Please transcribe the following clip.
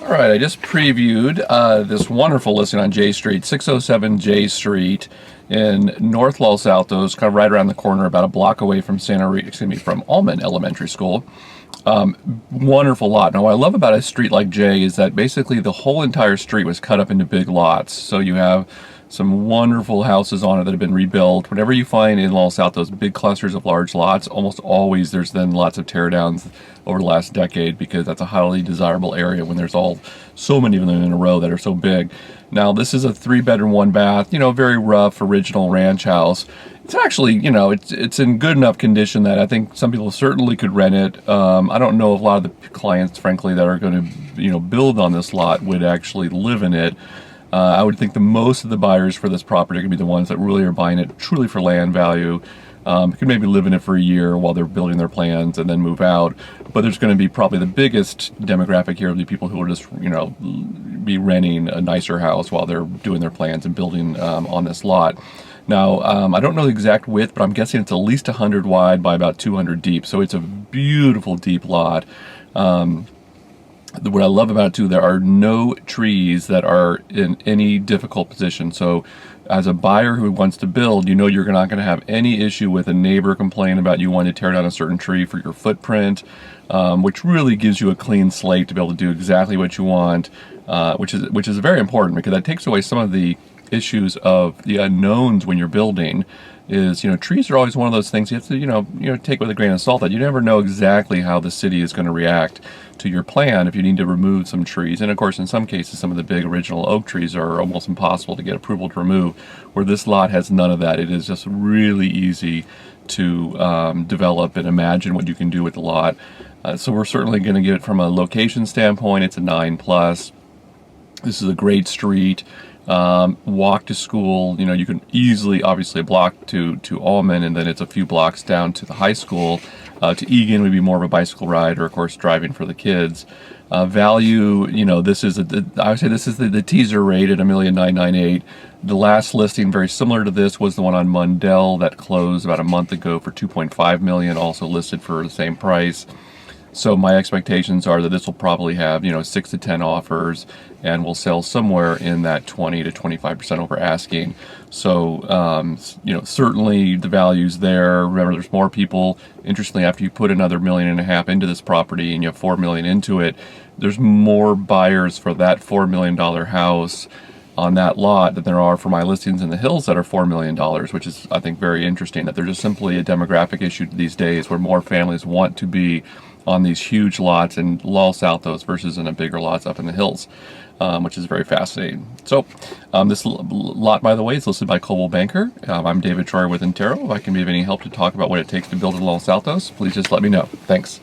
All right, I just previewed this wonderful listing on J Street, 607 J Street in North Los Altos, kind of right around the corner, about a block away from from Allman Elementary School. Wonderful lot. Now, what I love about a street like J is that basically the whole entire street was cut up into big lots. So you have some wonderful houses on it that have been rebuilt. Whenever you find in Los Altos big clusters of large lots, almost always there's then lots of teardowns over the last decade, because that's a highly desirable area when there's so many of them in a row that are so big. Now, this is a 3-bedroom, 1-bath, very rough original ranch house. It's actually, it's in good enough condition that I think some people certainly could rent it. I don't know if a lot of the clients, frankly, that are going to, build on this lot would actually live in it. I would think the most of the buyers for this property are going to be the ones that really are buying it truly for land value. Could maybe live in it for a year while they're building their plans and then move out. But there's going to be probably the biggest demographic here will be people who will just, be renting a nicer house while they're doing their plans and building on this lot. Now, I don't know the exact width, but I'm guessing it's at least 100 wide by about 200 deep. So it's a beautiful deep lot. What I love about it too, there are no trees that are in any difficult position. So as a buyer who wants to build, you're not going to have any issue with a neighbor complaining about you wanting to tear down a certain tree for your footprint, which really gives you a clean slate to be able to do exactly what you want, which is very important, because that takes away some of the issues of the unknowns when you're building. Trees are always one of those things you have to, take with a grain of salt, that you never know exactly how the city is going to react to your plan if you need to remove some trees. And of course, in some cases, some of the big original oak trees are almost impossible to get approval to remove, where this lot has none of that. It is just really easy to develop and imagine what you can do with the lot. So we're certainly going to get it from a location standpoint. It's a 9+. This is a great street. Walk to school, you can easily, obviously, a block to Allman, and then it's a few blocks down to the high school. To Egan would be more of a bicycle ride, or of course driving for the kids. Value, this is I would say this is the teaser rate at $1,998,000. The last listing, very similar to this, was the one on Mundell that closed about a month ago for $2.5 million, also listed for the same price. So my expectations are that this will probably have 6 to 10 offers, and will sell somewhere in that 20 to 25% over asking. So certainly the value's there. Remember, there's more people. Interestingly, after you put another $1.5 million into this property and you have $4 million into it, there's more buyers for that $4 million house on that lot than there are for my listings in the hills that are $4 million, which is, I think, very interesting. That there's just simply a demographic issue these days where more families want to be on these huge lots in Los Altos versus in a bigger lots up in the hills, which is very fascinating. So this lot, by the way, is listed by Coldwell Banker. I'm David Troyer with Intero. If I can be of any help to talk about what it takes to build in Los Altos, please just let me know. Thanks.